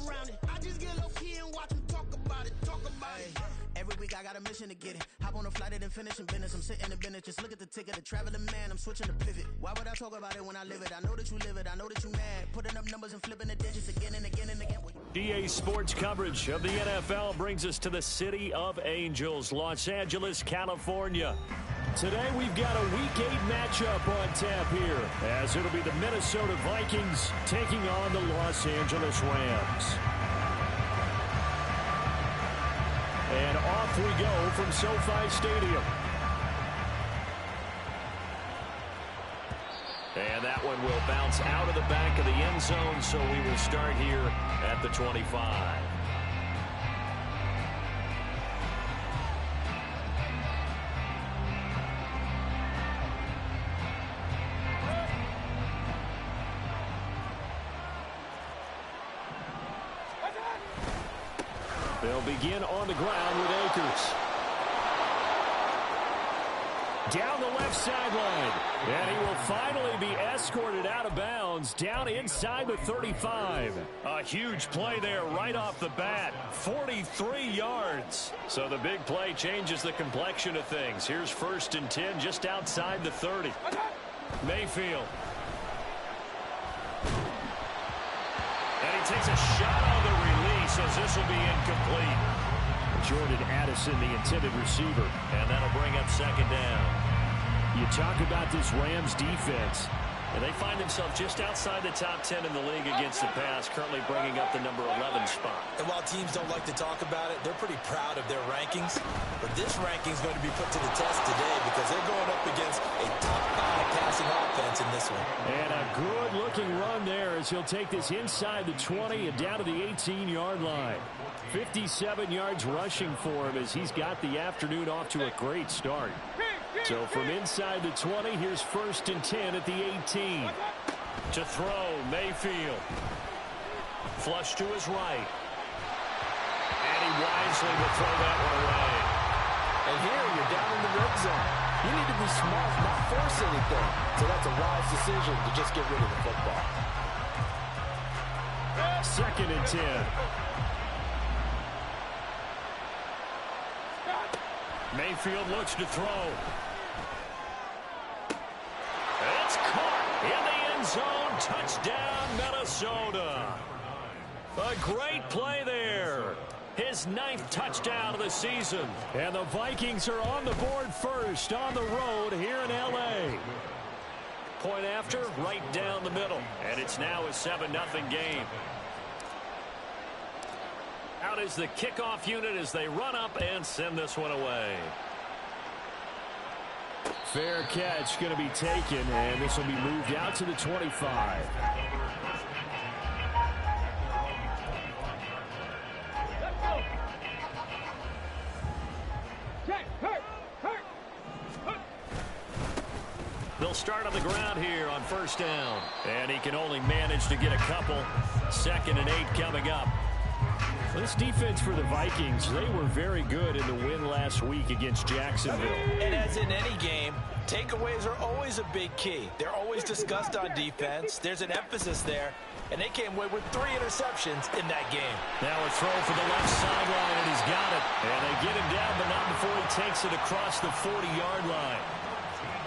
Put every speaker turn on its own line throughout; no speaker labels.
around it. I just get low key and watch them talk about it. Every week I got a mission to get it. Hop on a flight and then finish in business. I'm sitting in business, just look at the ticket. The traveling man, I'm switching to pivot. Why would I talk about it when I live it? I know that you live it, I know that you mad. Putting up numbers and flipping the digits again and again and again.
EA Sports coverage of the NFL brings us to the City of Angels, Los Angeles, California. Today we've got a Week 8 matchup on tap here, as it'll be the Minnesota Vikings taking on the Los Angeles Rams. And off we go from SoFi Stadium. And that one will bounce out of the back of the end zone, so we will start here at the 25. They'll begin on the ground with Akers. Down the left sideline. And he will finally be escorted out of bounds down inside the 35. A huge play there right off the bat. 43 yards. So the big play changes the complexion of things. Here's 1st and 10 just outside the 30. Mayfield. And he takes a shot on the release as this will be incomplete. Jordan Addison, the intended receiver. And that'll bring up 2nd down. You talk about this Rams defense. And they find themselves just outside the top 10 in the league against the pass, currently bringing up the number 11 spot.
And while teams don't like to talk about it, they're pretty proud of their rankings. But this ranking is going to be put to the test today because they're going up against a top 5 passing offense in this one. And
a good-looking run there as he'll take this inside the 20 and down to the 18-yard line. 57 yards rushing for him as he's got the afternoon off to a great start. So from inside the 20, here's 1st and 10 at the 18. To throw, Mayfield. Flush to his right. And he wisely will throw that one away.
And here you're down in the red zone. You need to be smart, not force anything. So that's a wise decision to just get rid of the football.
2nd and 10. Mayfield looks to throw. It's caught in the end zone. Touchdown, Minnesota. A great play there. His 9th touchdown of the season. And the Vikings are on the board first on the road here in L.A. Point after, right down the middle. And it's now a 7-0 game. Out is the kickoff unit as they run up and send this one away. Fair catch going to be taken, and this will be moved out to the 25. They'll start on the ground here on 1st down. And he can only manage to get a couple. 2nd and 8 coming up. This defense for the Vikings, they were very good in the win last week against Jacksonville.
And as in any game, takeaways are always a big key. They're always discussed on defense. There's an emphasis there. And they came away with 3 interceptions in that game.
Now a throw for the left sideline, and he's got it. And they get him down, but not before he takes it across the 40-yard line.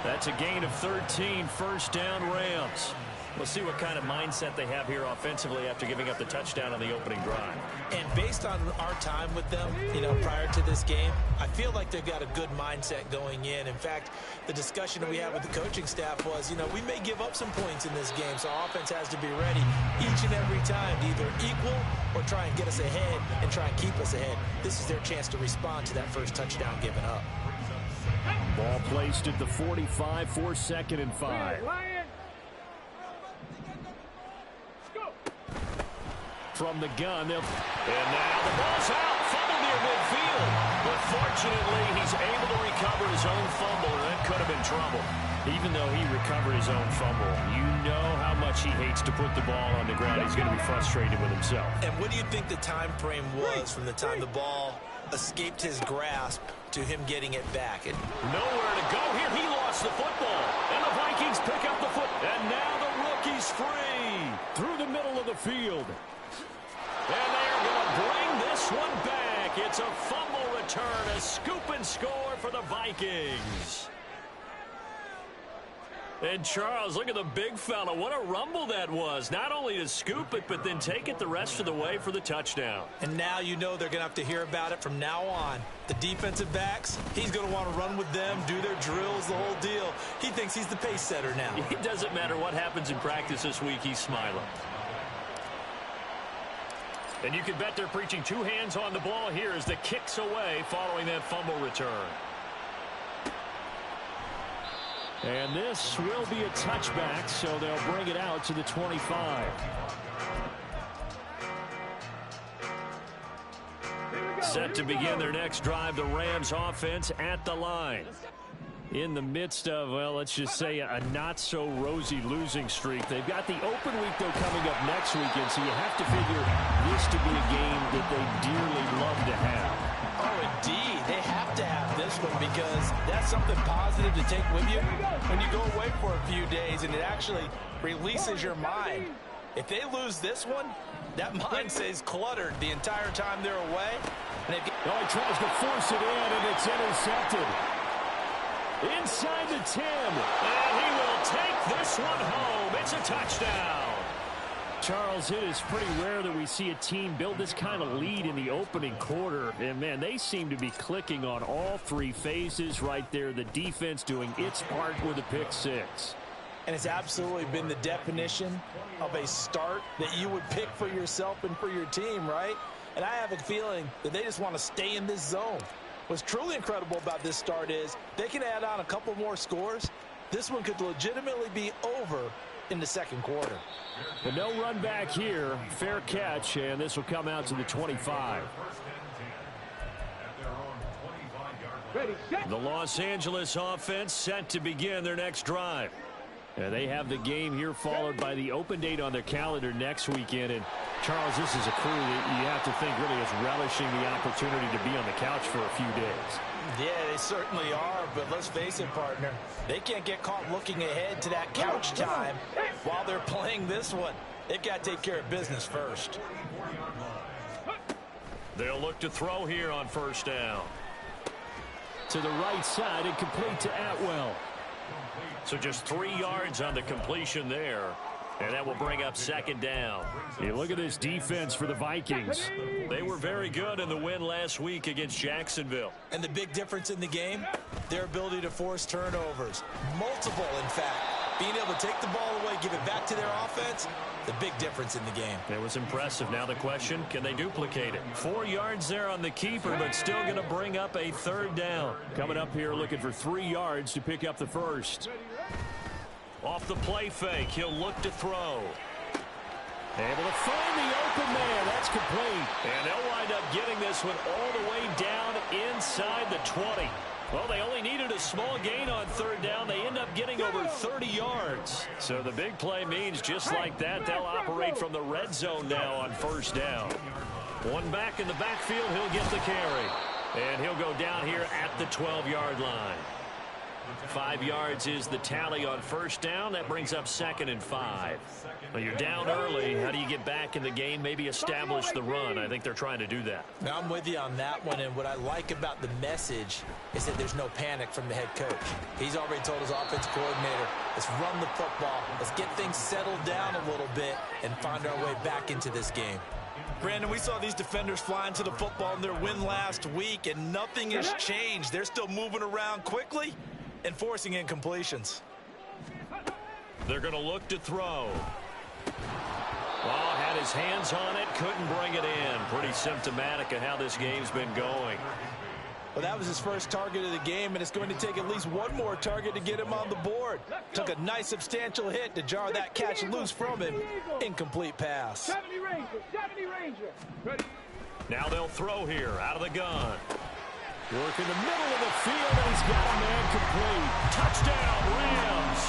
That's a gain of 13, 1st down Rams. We'll see what kind of mindset they have here offensively after giving up the touchdown on the opening drive.
And based on our time with them, prior to this game, I feel like they've got a good mindset going in. In fact, the discussion we had with the coaching staff was, we may give up some points in this game, so our offense has to be ready each and every time to either equal or try and get us ahead and try and keep us ahead. This is their chance to respond to that first touchdown given up.
Ball placed at the 45 for 2nd and 5. From the gun, and now the ball's out, fumble near midfield. But fortunately, he's able to recover his own fumble, and that could have been trouble. Even though he recovered his own fumble, you know how much he hates to put the ball on the ground. He's going to be frustrated with himself.
And what do you think the time frame was from the time the ball escaped his grasp to him getting it back? And
nowhere to go here. He lost the football, and the Vikings pick up the football. And now the rookie's free through the middle of the field. And one back. It's a fumble return, a scoop and score for the Vikings. And Charles, look at the big fella. What a rumble that was. Not only to scoop it, but then take it the rest of the way for the touchdown.
And now you know they're going to have to hear about it from now on. The defensive backs, he's going to want to run with them, do their drills, the whole deal. He thinks he's the pace setter now.
It doesn't matter what happens in practice this week. He's smiling. And you can bet they're preaching two hands on the ball here as the kick's away following that fumble return. And this will be a touchback, so they'll bring it out to the 25. Set to begin their next drive, the Rams offense at the line. In the midst of, well, let's just say a not-so-rosy losing streak. They've got the open week, though, coming up next weekend, so you have to figure this to be a game that they dearly love to have.
Oh, indeed. They have to have this one because that's something positive to take with you when you go away for a few days, and it actually releases your mind. If they lose this one, that mind stays cluttered the entire time they're away. And he
tries to force it in, and it's intercepted. Inside the 10, and he will take this one home. It's a touchdown. Charles, it is pretty rare that we see a team build this kind of lead in the opening quarter. And, man, they seem to be clicking on all three phases right there. The defense doing its part with a pick six.
And it's absolutely been the definition of a start that you would pick for yourself and for your team, right? And I have a feeling that they just want to stay in this zone. What's truly incredible about this start is they can add on a couple more scores. This one could legitimately be over in the second quarter.
But no run back here. Fair catch, and this will come out to the 25. The Los Angeles offense set to begin their next drive. They have the game here followed by the open date on their calendar next weekend. And, Charles, this is a crew that you have to think really is relishing the opportunity to be on the couch for a few days.
Yeah, they certainly are, but let's face it, partner. They can't get caught looking ahead to that couch time while they're playing this one. They've got to take care of business first.
They'll look to throw here on first down. To the right side and complete to Atwell. So just 3 yards on the completion there. And that will bring up second down. You look at this defense for the Vikings. They were very good in the win last week against Jacksonville.
And the big difference in the game, their ability to force turnovers. Multiple, in fact. Being able to take the ball away, give it back to their offense, the big difference in the game.
It was impressive. Now the question, can they duplicate it? 4 yards there on the keeper, but still going to bring up a third down. Coming up here looking for 3 yards to pick up the first. Off the play fake, he'll look to throw. Able to find the open man. That's complete. And they'll wind up getting this one all the way down inside the 20. Well, they only needed a small gain on third down. They end up getting over 30 yards. So the big play means just like that, they'll operate from the red zone now on first down. One back in the backfield, he'll get the carry. And he'll go down here at the 12-yard line. 5 yards is the tally on first down. That brings up 2nd and 5. Well, you're down early. How do you get back in the game? Maybe establish the run. I think they're trying to do that.
Now, I'm with you on that one, and what I like about the message is that there's no panic from the head coach. He's already told his offensive coordinator, let's run the football. Let's get things settled down a little bit and find our way back into this game. Brandon, we saw these defenders flying to the football in their win last week, and nothing has changed. They're still moving around quickly and forcing incompletions.
They're going to look to throw. Well, had his hands on it, couldn't bring it in. Pretty symptomatic of how this game's been going.
Well, that was his first target of the game, and it's going to take at least one more target to get him on the board. Took a nice substantial hit to jar that catch loose from him. Incomplete pass.
70 Ranger.
Now they'll throw here out of the gun. Work in the middle of the field, and he's got a man complete. Touchdown, Rams.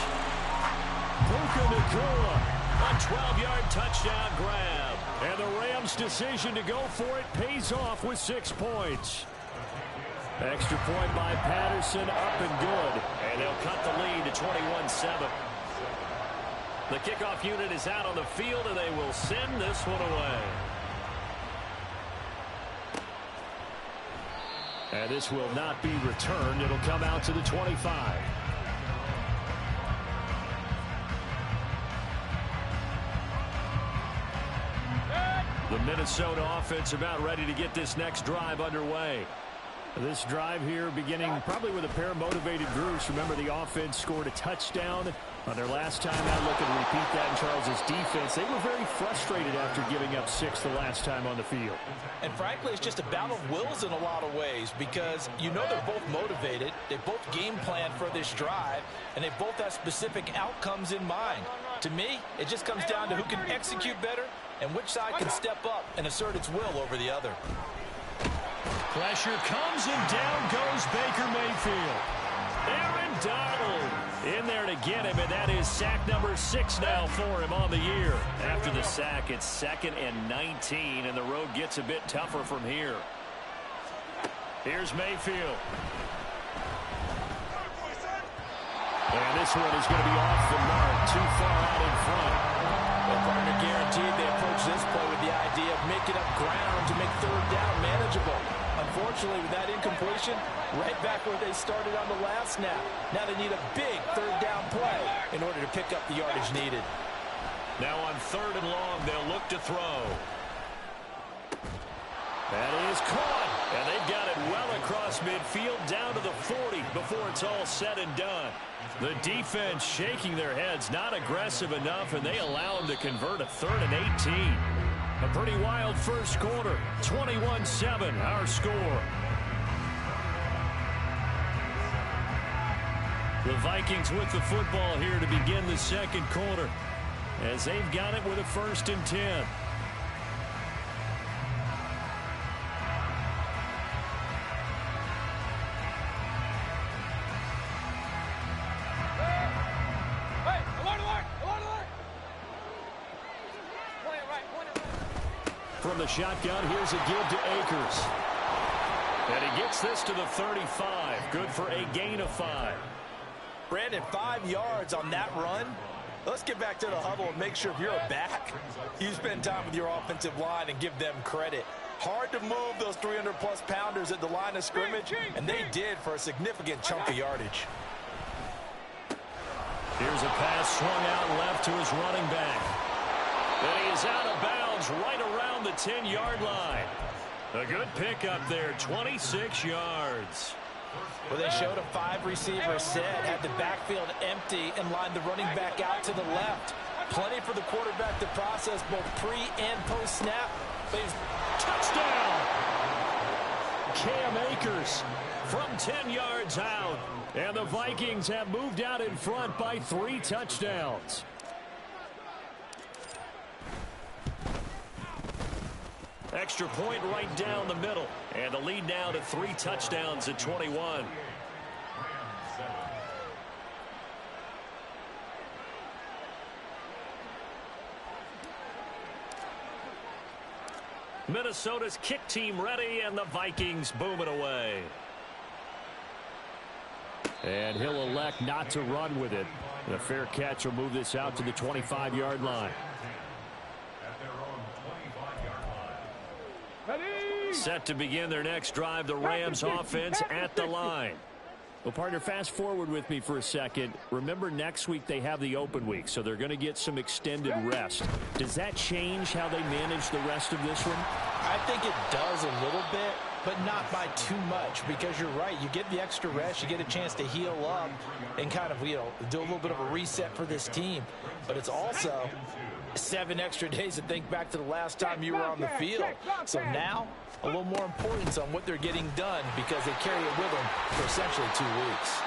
Puka Nacua, a 12-yard touchdown grab. And the Rams' decision to go for it pays off with 6 points. Extra point by Patterson, up and good. And they'll cut the lead to 21-7. The kickoff unit is out on the field, and they will send this one away. And this will not be returned. It'll come out to the 25. The Minnesota offense about ready to get this next drive underway. This drive here beginning probably with a pair of motivated groups. Remember, the offense scored a touchdown on their last time out. Looking to repeat that in Charles' defense. They were very frustrated after giving up 6 the last time on the field.
And frankly, it's just a battle of wills in a lot of ways, because you know they're both motivated. They both game plan for this drive, and they both have specific outcomes in mind. To me, it just comes down to who can execute better and which side can step up and assert its will over the other.
Pressure comes, and down goes Baker Mayfield. Aaron Donald in there to get him, and that is sack number 6 now for him on the year. After the sack, it's 2nd and 19, and the road gets a bit tougher from here. Here's Mayfield. And this one is going to be off the mark, too far out in front.
Well, partner, guaranteed they approach this play with the idea of making up ground to make 3rd down manageable. Unfortunately, with that incompletion, right back where they started on the last snap. Now they need a big 3rd down play in order to pick up the yardage needed.
Now on 3rd and long, they'll look to throw. That is caught, and they've got it well across midfield down to the 40 before it's all said and done. The defense shaking their heads, not aggressive enough, and they allow them to convert a 3rd and 18. A pretty wild first quarter, 21-7, our score. The Vikings with the football here to begin the second quarter, as they've got it with a 1st and 10. From the shotgun, here's a give to Akers. And he gets this to the 35. Good for a gain of 5.
Brandon, 5 yards on that run. Let's get back to the huddle and make sure if you're a back, you spend time with your offensive line and give them credit. Hard to move those 300-plus pounders at the line of scrimmage, and they did for a significant chunk of yardage.
Here's a pass swung out left to his running back. And he is out of bounds right around the 10-yard line. A good pickup there, 26 yards.
Well, they showed a 5-receiver set, had the backfield empty, and lined the running back out to the left. Plenty for the quarterback to process both pre- and post-snap.
Touchdown! Cam Akers from 10 yards out. And the Vikings have moved out in front by 3 touchdowns. Extra point right down the middle. And the lead now to 3 touchdowns at 21. Minnesota's kick team ready, and the Vikings booming away. And he'll elect not to run with it. The fair catch will move this out to the 25-yard line. Set to begin their next drive, the Rams offense at the line. Well, partner, fast forward with me for a second. Remember, next week they have the open week, so they're going to get some extended rest. Does that change how they manage the rest of this one?
I think it does a little bit, but not by too much, because you're right. You get the extra rest, you get a chance to heal up and kind of, do a little bit of a reset for this team. But it's also 7 extra days to think back to the last time you were on the field. So now, a little more importance on what they're getting done, because they carry it with them for essentially 2 weeks.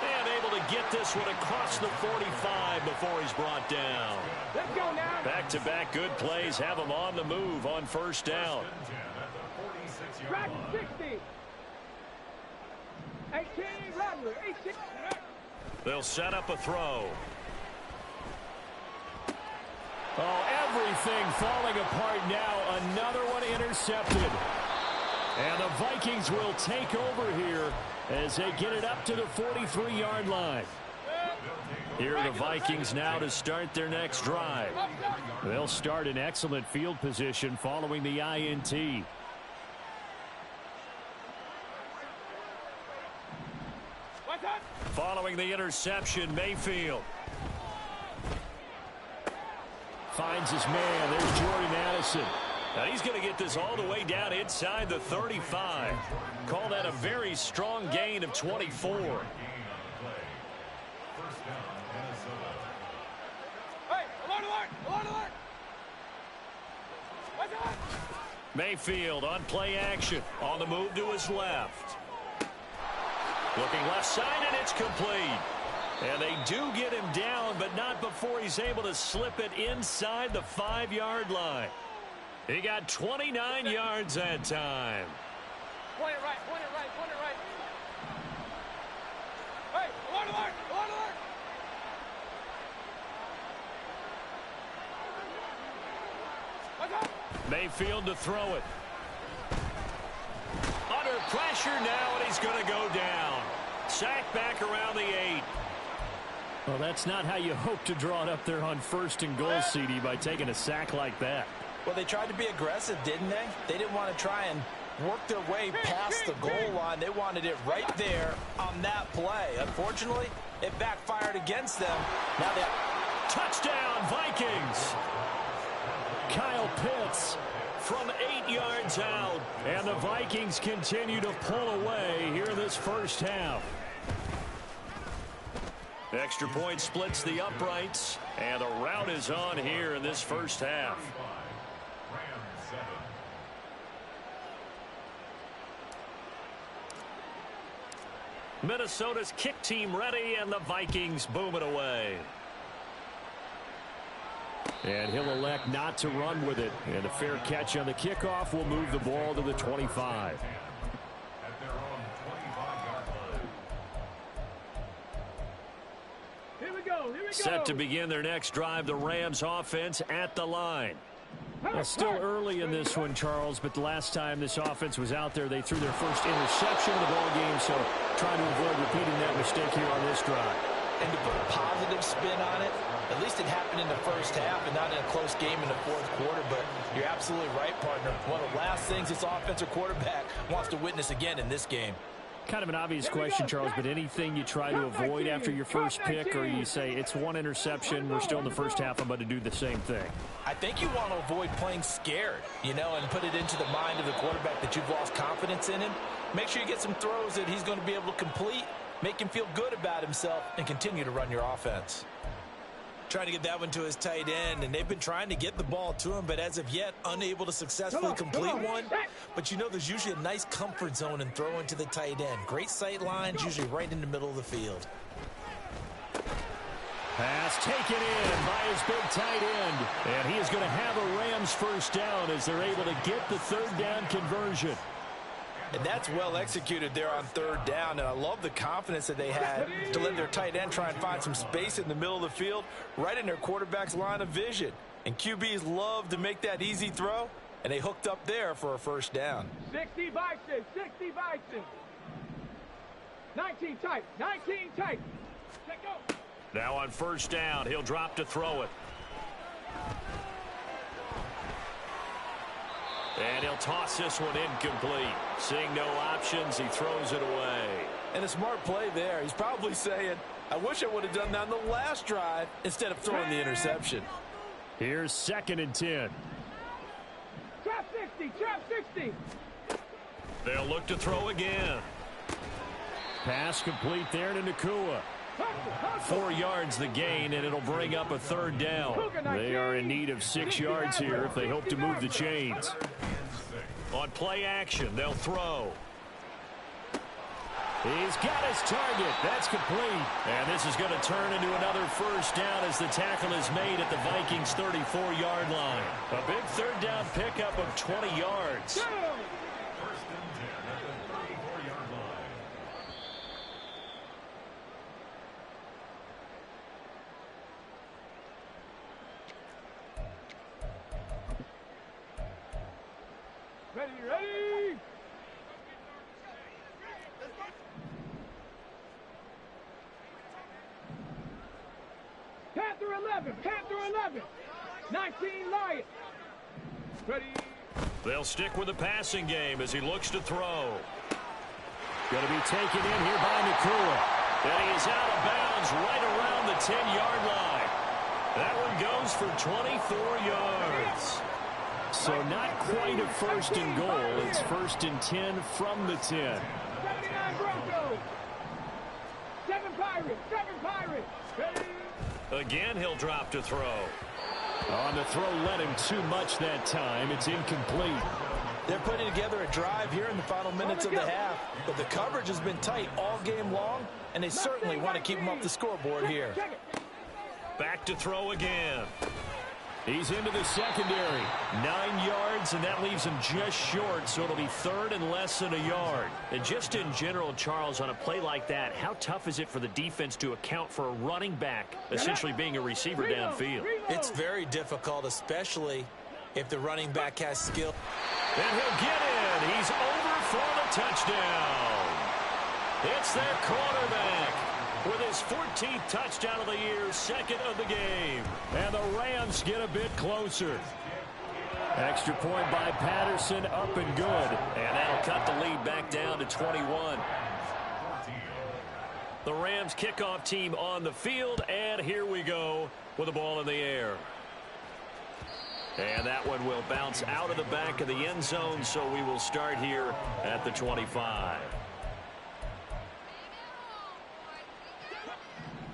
And able to get this one across the 45 before he's brought down.
Let's go now.
Back-to-back good plays have him on the move on first down.
Track 60. 18, Rattler, 18.
They'll set up a throw. Oh, everything falling apart now. Another one intercepted. And the Vikings will take over here as they get it up to the 43-yard line. Here are the Vikings now to start their next drive. They'll start in excellent field position following the INT. throwing the interception, Mayfield. Finds his man. There's Jordan Addison. Now he's going to get this all the way down inside the 35. Call that a very strong gain of 24.
Hey, alert, alert, alert. What's up?
Mayfield on play action. On the move to his left. Looking left side, and it's complete. And they do get him down, but not before he's able to slip it inside the 5-yard line. He got 29 yards that time.
Point it right, point it right, point it right. Hey, alert, alert, alert, alert. What's up?
Mayfield to throw it. Under pressure now, and he's going to go down. Sacked back around the 8. Well, that's not how you hope to draw it up there on 1st and goal, CD, by taking a sack like that.
Well, they tried to be aggressive, didn't they? They didn't want to try and work their way past the goal line. They wanted it right there on that play. Unfortunately, it backfired against them. Now they have
touchdown, Vikings. Kyle Pitts from 8 yards out. And the Vikings continue to pull away here in this first half. Extra point splits the uprights. And the rout is on here in this first half. Minnesota's kick team ready, and the Vikings boom it away. And he'll elect not to run with it. And a fair catch on the kickoff will move the ball to the 25.
Here we go, here we go.
Set to begin their next drive, the Rams offense at the line. Well, still early in this one, Charles, but the last time this offense was out there, they threw their first interception of the ball game, so trying to avoid repeating that mistake here on this drive.
And to put a positive spin on it, at least it happened in the first half and not in a close game in the fourth quarter, but you're absolutely right, partner. One of the last things this offensive quarterback wants to witness again in this game.
Kind of an obvious question, Charles, but anything you try to avoid after your first pick, or you say it's one interception, we're still in the first half, I'm about to do the same thing?
I think you want to avoid playing scared, you know, and put it into the mind of the quarterback that you've lost confidence in him. Make sure you get some throws that he's going to be able to complete, make him feel good about himself, and continue to run your offense. Trying to get that one to his tight end, and they've been trying to get the ball to him, but as of yet, unable to successfully complete one. But you know there's usually a nice comfort zone in throwing to the tight end. Great sight lines, usually right in the middle of the field.
Pass taken in by his big tight end, and he is going to have a Rams first down as they're able to get the third down conversion.
And that's well executed there on third down, and I love the confidence that they had to let their tight end try and find some space in the middle of the field, right in their quarterback's line of vision. And QBs love to make that easy throw, and they hooked up there for a first down.
60 Bison, 60 Bison. 19 tight, 19 tight. Check go.
Now on first down, he'll drop to throw it. And he'll toss this one incomplete. Seeing no options, he throws it away.
And a smart play there. He's probably saying, I wish I would have done that on the last drive instead of throwing the interception.
Here's 2nd and 10.
Trap 60, trap 60.
They'll look to throw again. Pass complete there to Nakua. 4 yards the gain, and it'll bring up a third down. They are in need of 6 yards here if they hope to move the chains. On play action, they'll throw. He's got his target. That's complete. And this is going to turn into another first down as the tackle is made at the Vikings' 34-yard line. A big third down pickup of 20 yards.
Ready, ready. Panther 11, Panther 11. 19 Lions. Ready.
They'll stick with the passing game as he looks to throw. Going to be taken in here by Nakua. And he is out of bounds right around the 10-yard line. That one goes for 24 yards. So not quite a first and goal. It's first and 10 from the 10.
79 Broncos. 7 Pirates. 7 Pirates.
Again, he'll drop to throw. On the throw, led him too much that time. It's incomplete.
They're putting together a drive here in the final minutes of the half, but the coverage has been tight all game long, and they certainly want to keep them up the scoreboard here.
Back to throw again. He's into the secondary. 9 yards, and that leaves him just short, so it'll be third and less than a yard. And just in general, Charles, on a play like that, how tough is it for the defense to account for a running back essentially being a receiver downfield?
It's very difficult, especially if the running back has skill.
And he'll get in. He's over for the touchdown. It's their quarterback with his 14th touchdown of the year, second of the game. And the Rams get a bit closer. Extra point by Patterson, up and good. And that'll cut the lead back down to 21. The Rams kickoff team on the field, and here we go with the ball in the air. And that one will bounce out of the back of the end zone, so we will start here at the 25.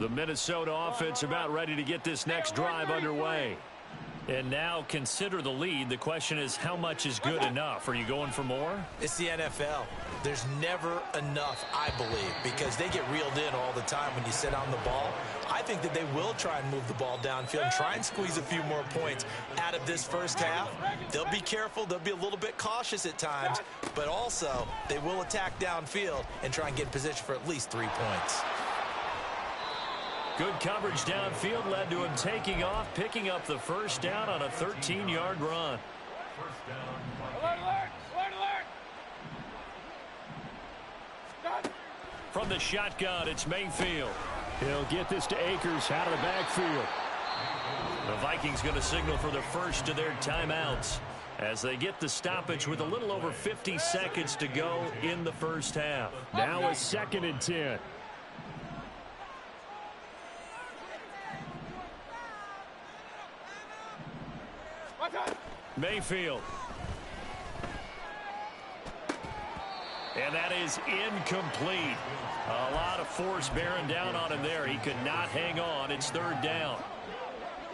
The Minnesota offense about ready to get this next drive underway. And now consider the lead. The question is, how much is good enough? Are you going for more?
It's the NFL. There's never enough, I believe, because they get reeled in all the time when you sit on the ball. I think that they will try and move the ball downfield and try and squeeze a few more points out of this first half. They'll be careful. They'll be a little bit cautious at times, but also they will attack downfield and try and get in position for at least 3 points.
Good coverage downfield led to him taking off, picking up the first down on a 13-yard run.
Alert, alert, alert, alert.
From the shotgun, it's Mayfield. He'll get this to Akers out of the backfield. The Vikings going to signal for the first of their timeouts as they get the stoppage with a little over 50 seconds to go in the first half. Now a second and 10. Mayfield. And that is incomplete. A lot of force bearing down on him there. He could not hang on. It's third down.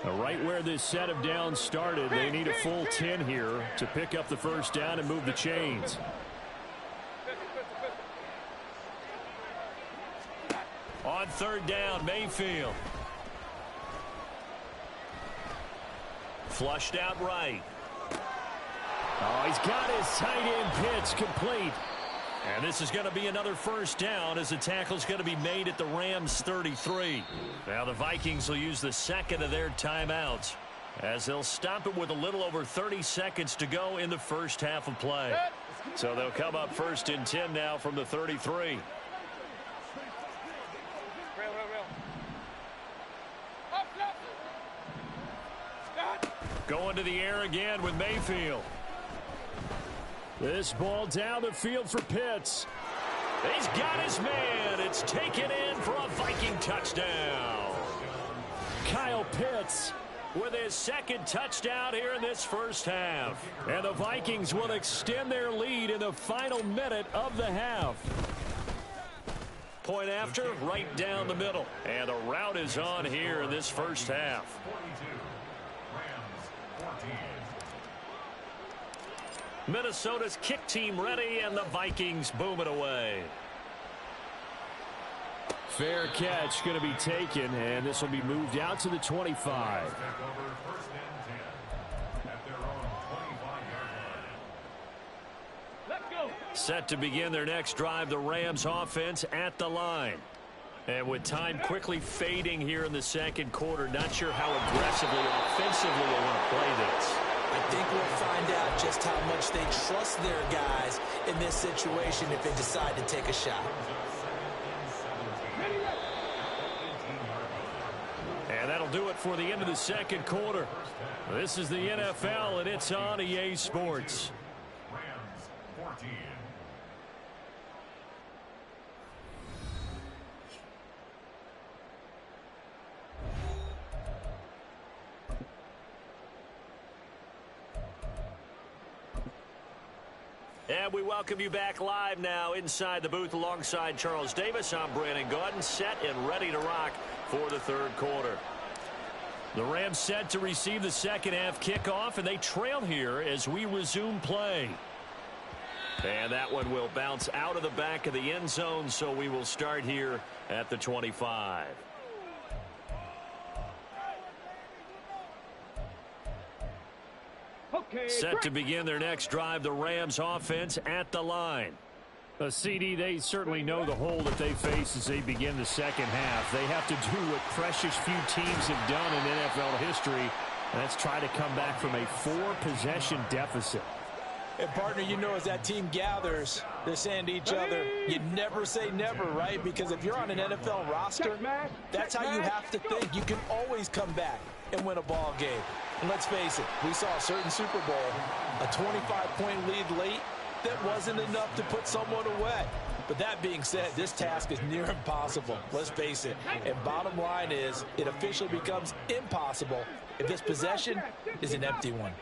Right where this set of downs started, they need a full 10 here to pick up the first down and move the chains. On third down, Mayfield. Flushed out right. Oh, he's got his tight end pitch complete. And this is going to be another first down as the tackle's going to be made at the Rams 33. Now the Vikings will use the second of their timeouts as they'll stop it with a little over 30 seconds to go in the first half of play. So they'll come up first and 10 now from the 33. Going to the air again with Mayfield. This ball down the field for Pitts. He's got his man. It's taken in for a Viking touchdown. Kyle Pitts with his second touchdown here in this first half. And the Vikings will extend their lead in the final minute of the half. Point after, right down the middle. And the route is on here in this first half. Minnesota's kick team ready, and the Vikings boom it away. Fair catch going to be taken, and this will be moved out to the 25. Set to begin their next drive, the Rams offense at the line. And with time quickly fading here in the second quarter, not sure how aggressively, offensively they want to play this.
I think we'll find out just how much they trust their guys in this situation if they decide to take a shot.
And that'll do it for the end of the second quarter. This is the NFL, and it's on EA Sports. And we welcome you back live now inside the booth alongside Charles Davis. I'm Brandon Gaudin, set and ready to rock for the third quarter. The Rams set to receive the second half kickoff, and they trail here as we resume play. And that one will bounce out of the back of the end zone, so we will start here at the 25. Set to begin their next drive, the Rams offense at the line.
CD, they certainly know the hole that they face as they begin the second half. They have to do what precious few teams have done in NFL history, and that's try to come back from a 4-possession deficit.
And, partner, you know, as that team gathers, they're saying to each other, you never say never, right? Because if you're on an NFL roster, that's how you have to think. You can always come back and win a ball game. And let's face it, we saw a certain Super Bowl, a 25-point lead late, that wasn't enough to put someone away. But that being said, this task is near impossible. Let's face it. And bottom line is, it officially becomes impossible if this possession is an empty one.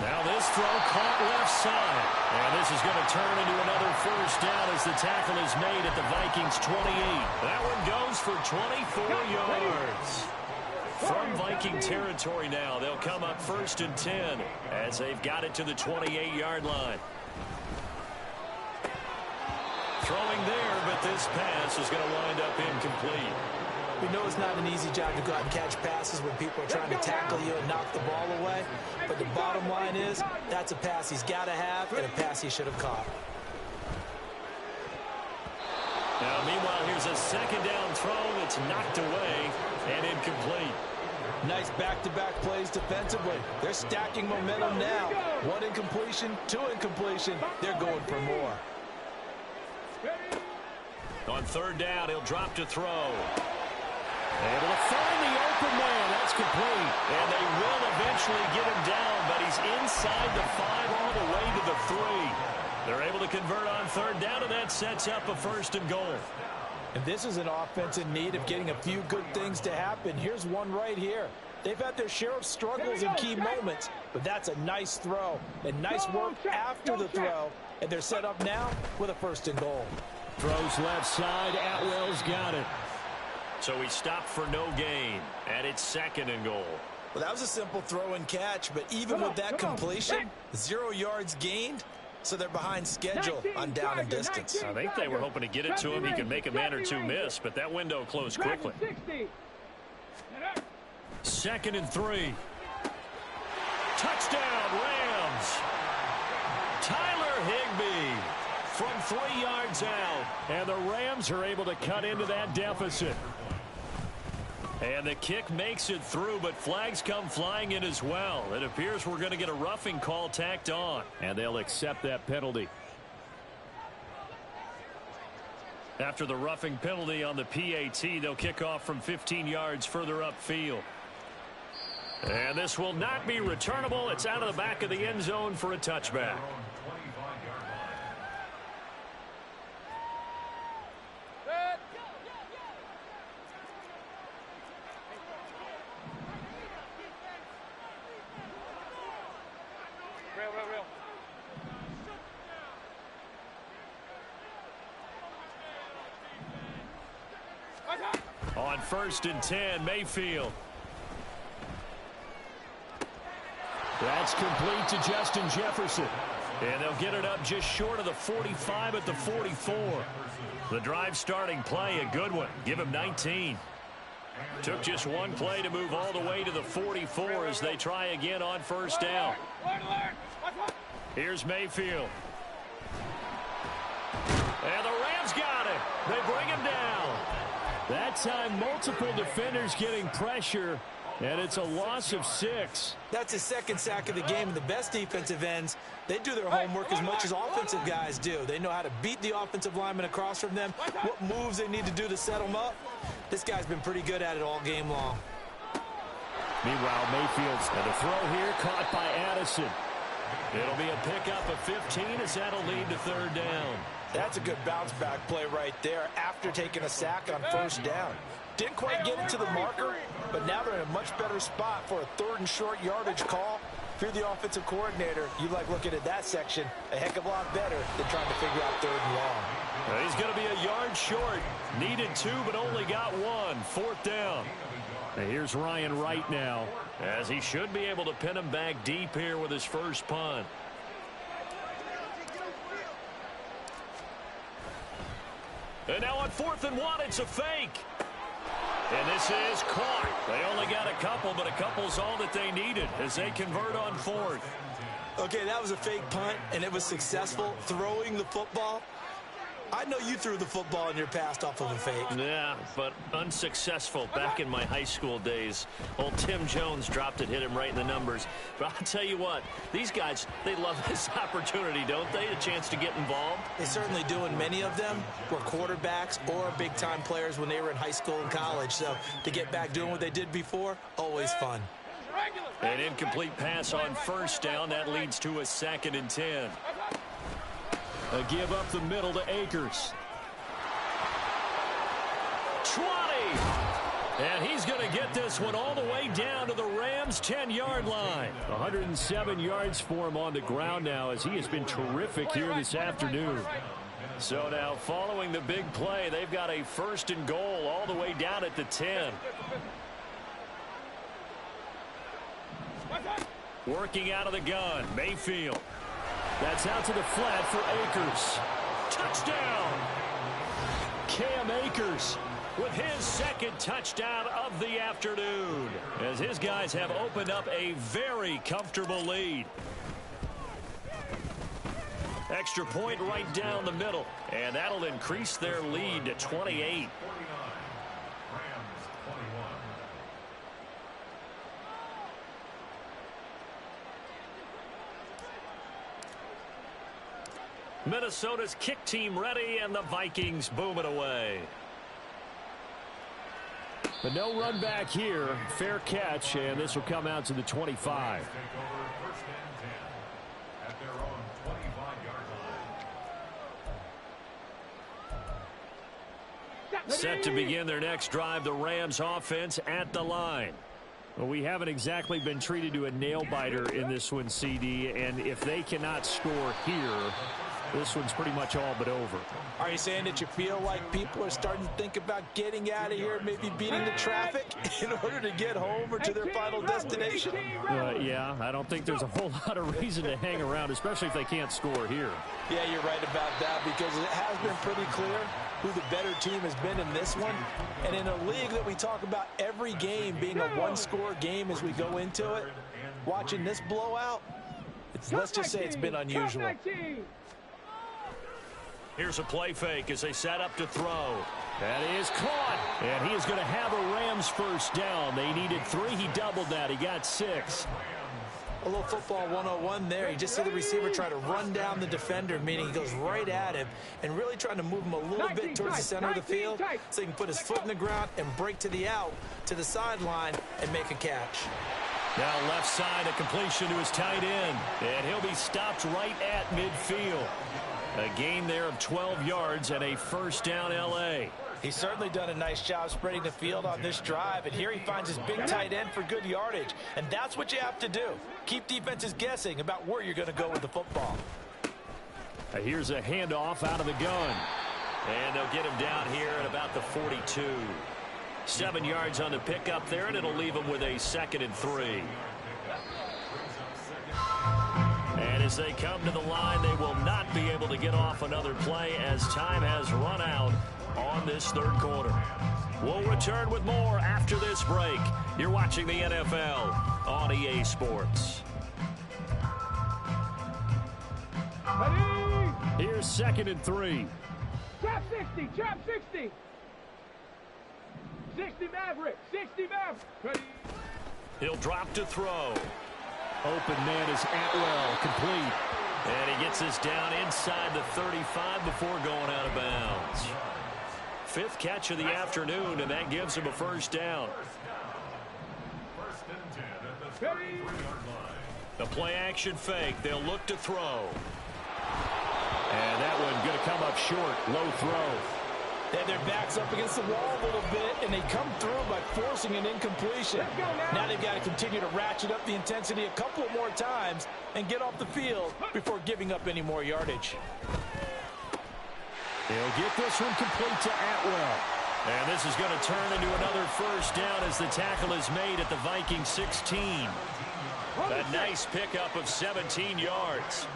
Now this throw caught left side. And this is going to turn into another first down as the tackle is made at the Vikings 28. That one goes for 24 yards. From Viking territory now, they'll come up 1st and 10 as they've got it to the 28-yard line. Throwing there, but this pass is going to wind up incomplete.
We know it's not an easy job to go out and catch passes when people are trying to tackle you and knock the ball away. But the bottom line is, that's a pass he's got to have and a pass he should have caught.
Now, meanwhile, here's a second down throw that's knocked away and incomplete.
Nice back-to-back plays defensively. They're stacking momentum now. 1 incompletion, 2 incompletion. They're going for more.
On 3rd down, he'll drop to throw. Able to find the open man. That's complete. And they will eventually get him down, but he's inside the 5 all the way to the 3. They're able to convert on 3rd down, and that sets up a 1st and goal.
And this is an offense in need of getting a few good things to happen. Here's one right here. They've had their share of struggles in key moments, but that's a nice throw and nice work after the throw. And they're set up now with a 1st and goal.
Throws left side. Atwell's got it.
So he stopped for no gain, and it's 2nd and goal.
Well, that was a simple throw and catch, but even with that completion, 0 yards gained, so they're behind schedule on down and distance.
I think they were hoping to get it to him. He could make a man or two miss, but that window closed quickly. 2nd and 3. Touchdown, Rams. Tyler Higbee from 3 yards out.
And the Rams are able to cut into that deficit.
And the kick makes it through, but flags come flying in as well. It appears we're going to get a roughing call tacked on.
And they'll accept that penalty.
After the roughing penalty on the PAT, they'll kick off from 15 yards further upfield. And this will not be returnable. It's out of the back of the end zone for a touchback. On 1st and 10, Mayfield.
That's complete to Justin Jefferson.
And they'll get it up just short of the 45 at the 44. The drive starting play, a good one. Give him 19. Took just one play to move all the way to the 44 as they try again on 1st down. Here's Mayfield. And the Rams got it. They bring him down.
That time, multiple defenders getting pressure, and it's a loss of 6.
That's his 2nd sack of the game. And the best defensive ends, they do their homework as much as offensive guys do. They know how to beat the offensive lineman across from them, what moves they need to do to set them up. This guy's been pretty good at it all game long.
Meanwhile, Mayfield's
and the throw here caught by Addison. It'll be a pickup of 15 as that'll lead to 3rd down.
That's a good bounce-back play right there after taking a sack on first down. Didn't quite get it to the marker, but now they're in a much better spot for a 3rd and short yardage call. If you're the offensive coordinator, you like looking at that section a heck of a lot better than trying to figure out 3rd and long.
Well, he's going to be a yard short. Needed 2, but only got 1. 4th down. And here's Ryan Wright now, as he should be able to pin him back deep here with his first punt. And now on 4th and 1, it's a fake. And this is caught. They only got a couple, but a couple's all that they needed as they convert on 4th.
Okay, that was a fake punt, and it was successful throwing the football. I know you threw the football in your past off of a fake.
Yeah, but unsuccessful back in my high school days. Old Tim Jones dropped it, hit him right in the numbers. But I'll tell you what, these guys, they love this opportunity, don't they? A chance to get involved.
They certainly do, and many of them were quarterbacks or big-time players when they were in high school and college. So to get back doing what they did before, always fun.
An incomplete pass on first down. That leads to a 2nd and 10. A give up the middle to Akers. 20. And he's going to get this one all the way down to the Rams' 10-yard line. 107 yards for him on the ground now, as he has been terrific here this afternoon. So now following the big play, they've got a 1st and goal all the way down at the 10. Working out of the gun, Mayfield. That's out to the flat for Akers. Touchdown! Cam Akers with his 2nd touchdown of the afternoon, as his guys have opened up a very comfortable lead. Extra point right down the middle, and that'll increase their lead to 28. Minnesota's kick team ready, and the Vikings boom it away. But no run back here. Fair catch, and this will come out to the 25. Set to begin their next drive, the Rams offense at the line. Well, we haven't exactly been treated to a nail-biter in this one, CD, and if they cannot score here, this one's pretty much all but over.
Are you saying that you feel like people are starting to think about getting out of here, maybe beating the traffic in order to get home or to their final destination?
Yeah, I don't think there's a whole lot of reason to hang around, especially if they can't score here.
Yeah, you're right about that, because it has been pretty clear who the better team has been in this one. And in a league that we talk about every game being a one-score game as we go into it, watching this blowout, let's just say it's been unusual.
Here's a play fake as they set up to throw. That is caught. And he is going to have a Rams first down. They needed 3. He doubled that. He got 6.
A little football 101 there. You just see the receiver try to run down the defender, meaning he goes right at him and really trying to move him a little bit towards the center of the field so he can put his foot in the ground and break to the out, to the sideline, and make a catch.
Now left side, a completion to his tight end. And he'll be stopped right at midfield. A gain there of 12 yards and a first down L.A.
He's certainly done a nice job spreading the field on this drive, and here he finds his big tight end for good yardage. And that's what you have to do. Keep defenses guessing about where you're going to go with the football.
Here's a handoff out of the gun. And they'll get him down here at about the 42. 7 yards on the pickup there, and it'll leave him with a 2nd and 3. And as they come to the line, they will not be able to get off another play as time has run out on this 3rd quarter. We'll return with more after this break. You're watching the NFL on EA Sports.
Ready?
Here's 2nd and 3.
Trap 60, trap 60. 60 Maverick, 60 Maverick. Ready?
He'll drop to throw. Open man is Atwell, complete. And he gets this down inside the 35 before going out of bounds. 5th catch of the afternoon, and that gives him a first down. The play action fake. They'll look to throw.
And that one going to come up short. Low throw.
They have their backs up against the wall a little bit, and they come through by forcing an incompletion. Now they've got to continue to ratchet up the intensity a couple more times and get off the field before giving up any more yardage.
He'll get this one complete to Atwell. And this is going to turn into another first down as the tackle is made at the Viking 16. A nice pickup of 17 yards.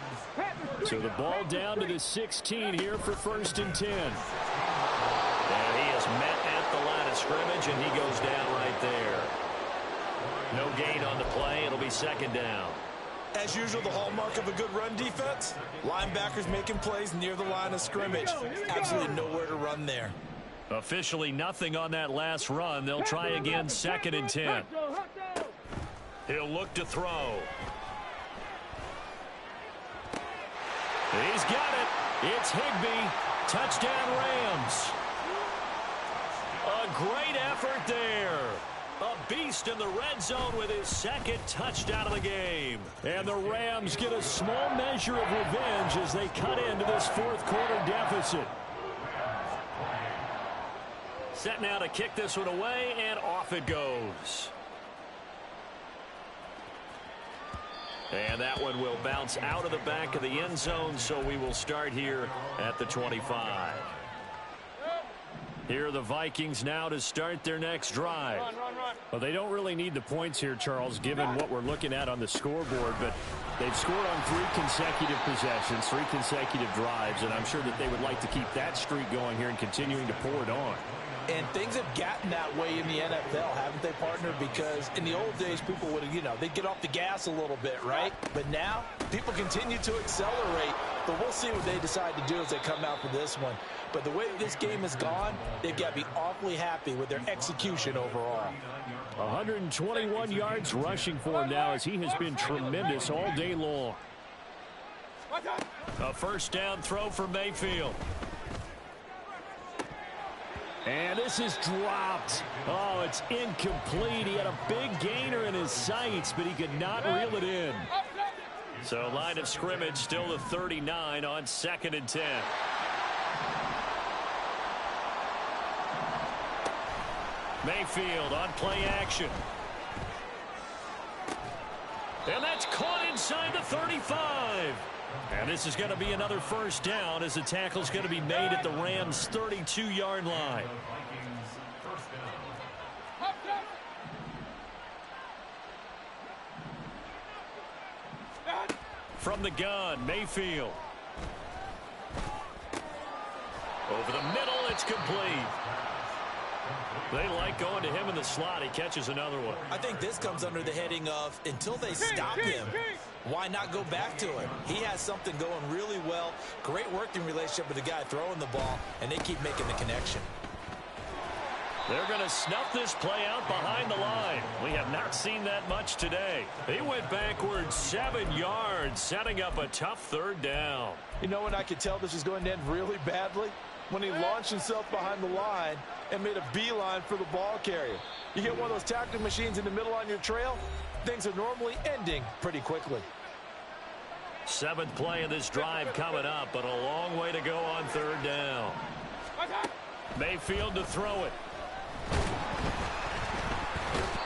So the ball down to the 16 here for 1st and 10. And he is met at the line of scrimmage, and he goes down right there. No gain on the play. It'll be 2nd down.
As usual, the hallmark of a good run defense, linebackers making plays near the line of scrimmage. Absolutely nowhere to run there.
Officially nothing on that last run. They'll try again 2nd and 10. He'll look to throw. He's got it. It's Higbee. Touchdown Rams. A great effort there. A beast in the red zone with his 2nd touchdown of the game. And the Rams get a small measure of revenge as they cut into this 4th quarter deficit. Set now to kick this one away, and off it goes. And that one will bounce out of the back of the end zone, so we will start here at the 25. Here are the Vikings now to start their next drive. Well, they don't really need the points here, Charles, given what we're looking at on the scoreboard, but they've scored on 3 consecutive possessions, 3 consecutive drives, and I'm sure that they would like to keep that streak going here and continuing to pour it on.
And things have gotten that way in the NFL, haven't they, partner? Because in the old days, people would, they'd get off the gas a little bit, right? But now, people continue to accelerate. But we'll see what they decide to do as they come out for this one. But the way that this game has gone, they've got to be awfully happy with their execution overall.
121 yards rushing for him now as he has been tremendous all day long. A 1st down throw for Mayfield. And this is dropped. Oh, it's incomplete. He had a big gainer in his sights, but he could not reel it in. So line of scrimmage still the 39 on 2nd and 10. Mayfield on play action. And that's caught inside the 35. And this is going to be another 1st down as the tackle's going to be made at the Rams' 32-yard line. From the gun, Mayfield. Over the middle, it's complete. They like going to him in the slot. He catches another one.
I think this comes under the heading of until they stop him, why not go back to him? He has something going really well. Great working relationship with the guy throwing the ball, and they keep making the connection.
They're going to snuff this play out behind the line. We have not seen that much today. He went backwards 7 yards, setting up a tough 3rd down.
You know when I could tell this was going to end really badly? When he launched himself behind the line and made a beeline for the ball carrier. You get one of those tackling machines in the middle on your trail, things are normally ending pretty quickly.
7th play of this drive coming up, but a long way to go on 3rd down. Mayfield to throw it.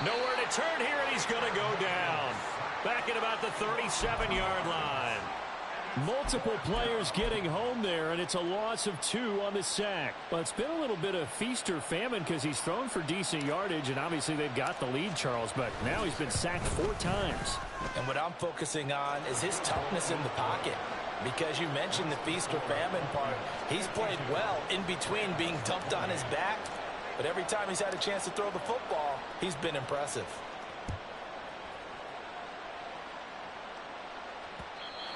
Nowhere to turn here, and he's going to go down. Back at about the 37-yard line. Multiple players getting home there, and it's a loss of 2 on the sack. Well, it's been a little bit of feast or famine because he's thrown for decent yardage, and obviously they've got the lead, Charles, but now he's been sacked 4 times.
And what I'm focusing on is his toughness in the pocket. Because you mentioned the feast or famine part. He's played well in between being dumped on his back, but every time he's had a chance to throw the football, he's been impressive.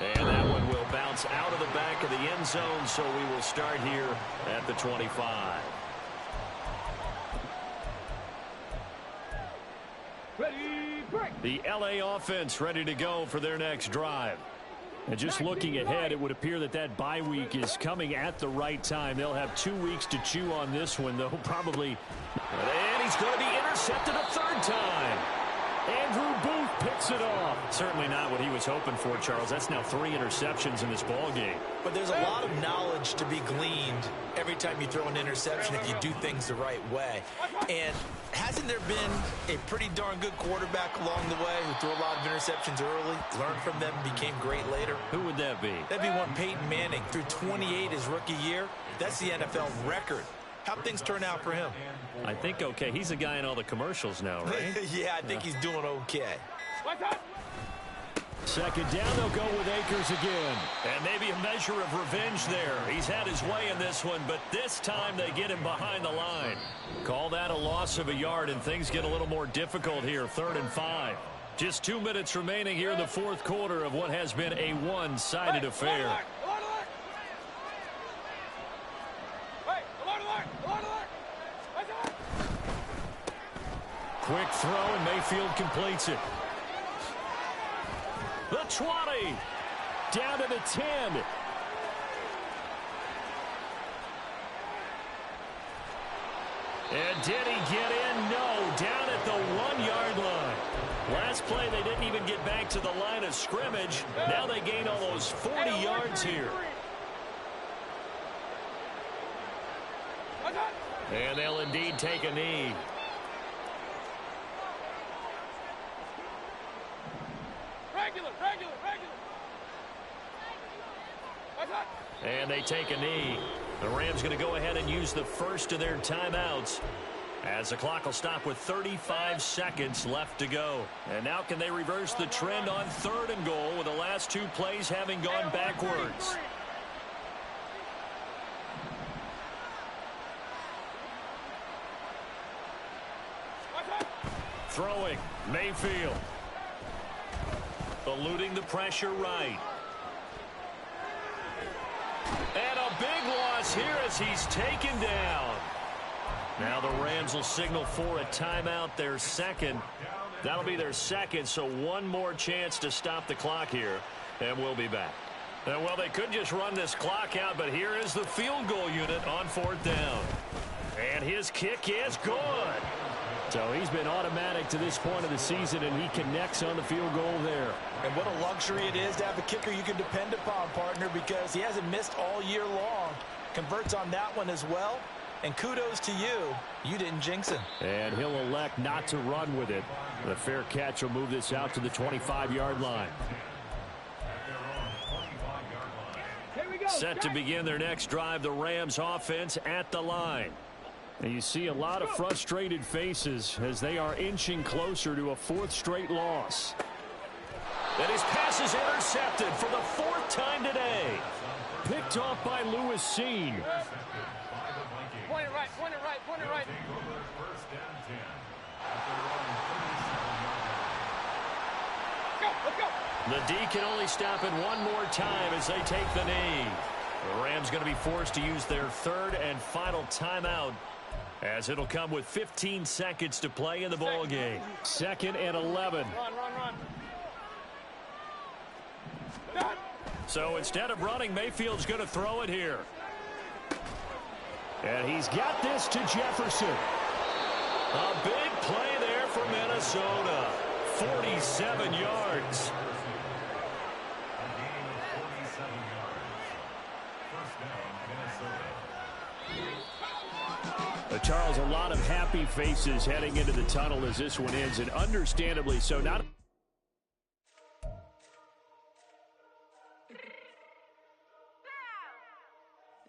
And that one will bounce out of the back of the end zone, so we will start here at the 25.
Ready, break.
The LA offense ready to go for their next drive. And just looking ahead, it would appear that that bye week is coming at the right time. They'll have 2 weeks to chew on this one, though, probably. And he's going to be intercepted a 3rd time. Andrew Booth picks it off. Certainly not what he was hoping for, Charles. That's now 3 interceptions in this ball game.
But there's a lot of knowledge to be gleaned every time you throw an interception if you do things the right way. And hasn't there been a pretty darn good quarterback along the way who threw a lot of interceptions early, learned from them, became great later?
Who would that be?
That'd be one Peyton Manning. Threw 28 his rookie year. That's the NFL record. How'd things turn out for him?
I think okay. He's a guy in all the commercials now, right?
Yeah, I think he's doing okay.
Second down, they'll go with Akers again. And maybe a measure of revenge there. He's had his way in this one, but this time they get him behind the line. Call that a loss of a yard, and things get a little more difficult here. 3rd and 5. Just 2 minutes remaining here in the 4th quarter of what has been a one-sided affair. Quick throw, and Mayfield completes it. The 20. Down to the 10. And did he get in? No. Down at the 1-yard line. Last play, they didn't even get back to the line of scrimmage. Now they gain almost 40 yards here. And they'll indeed take a knee. And they take a knee. The Rams going to go ahead and use the first of their timeouts as the clock will stop with 35 seconds left to go. And now can they reverse the trend on 3rd and goal with the last 2 plays having gone backwards? Throwing, Mayfield. Eluding the pressure right. And a big loss here as he's taken down. Now the Rams will signal for a timeout, their second. That'll be their second, so one more chance to stop the clock here, and we'll be back. Well, they could just run this clock out, but here is the field goal unit on 4th down. And his kick is good. So he's been automatic to this point of the season, and he connects on the field goal there.
And what a luxury it is to have a kicker you can depend upon, partner, because he hasn't missed all year long. Converts on that one as well. And kudos to you. You didn't jinx him. And
he'll elect not to run with it. The fair catch will move this out to the 25-yard line. Set to begin their next drive, the Rams offense at the line. And you see a lot of frustrated faces as they are inching closer to a 4th straight loss. And his pass is intercepted for the 4th time today. Picked off by Lewis Seen.
Point it right, point it right, point it right. Let's go.
The D can only stop it one more time as they take the knee. The Rams going to be forced to use their 3rd and final timeout, as it'll come with 15 seconds to play in the ball game. 2nd and 11.
Run.
So instead of running, Mayfield's going to throw it here. And he's got this to Jefferson. A big play there for Minnesota. 47 yards. Charles, a lot of happy faces heading into the tunnel as this one ends, and understandably so. Not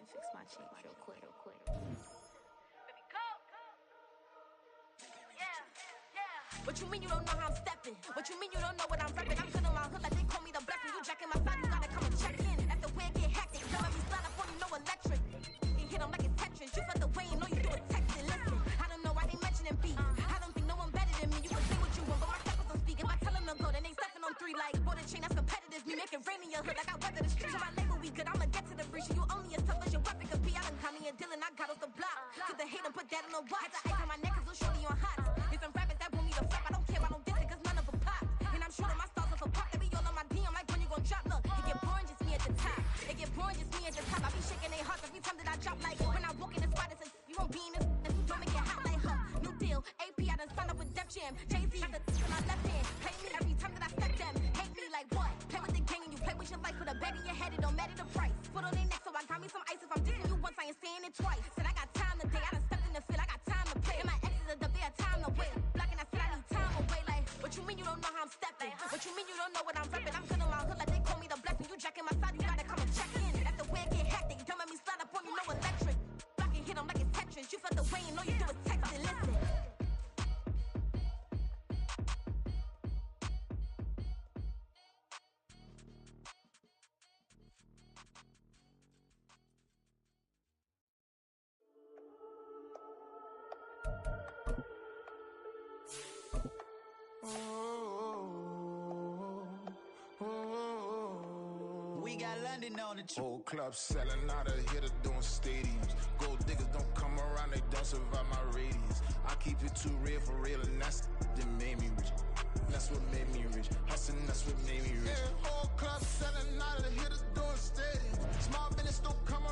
fix my cheek real quick. What you mean you don't know how I'm stepping? What you mean you don't know what I'm repping? I'm good on my hood like they call me the blessing. You jacking my side, you gotta come and check in. After where get hectic, don't let me slide up on you, no electric. You hit them like it's Tetris. You felt the way, you know you do it texting. Listen, I don't know why they mentioning beef. I don't think no one better than me. You can say what you want, but my steppers don't speak. If I tell them to go, then they stepping on 3 like border chain. That's competitive. Me make it rain in your hood like I weather the street. So my label we good, I'ma get to the breach. You only as tough as your weapon could be. I done Connie and Dylan, I got off the block. Took the hate and put that on the watch. The ice on my neck is little shorty on hot. It's some rappers that want me to flap. I don't care, I don't diss it, cause none of them pop. And I'm shooting my stars off a pop. They be all on my DM like when you gon' drop. Look, it get boring, just me at the top. It get boring, just me at the top. I be shaking their hearts every time that I drop. Like when I walk in the spot, it's you won't be in this. Don't make it hot like her. New deal, AP, I done signed up with Def Jam. Jay-Z, I the on my left hand. What you mean you don't know what I'm reppin'? I'm good in my hood like they call me the blessing. You jacking my side, you gotta come and check in. That's the way I get hectic. Don't make me slide up on you, no electric. Block and hit 'em like it's Tetris. You felt the way and all you do is text and listen.
We got London on the
Whole club selling out of hitter doing stadiums. Gold diggers don't come around, they don't survive my radius. I keep it too real for real, and that's that made me rich. That's what made me rich. Hustling, that's what made me rich. Yeah, whole club selling out of hitters doing stadiums. Small business don't come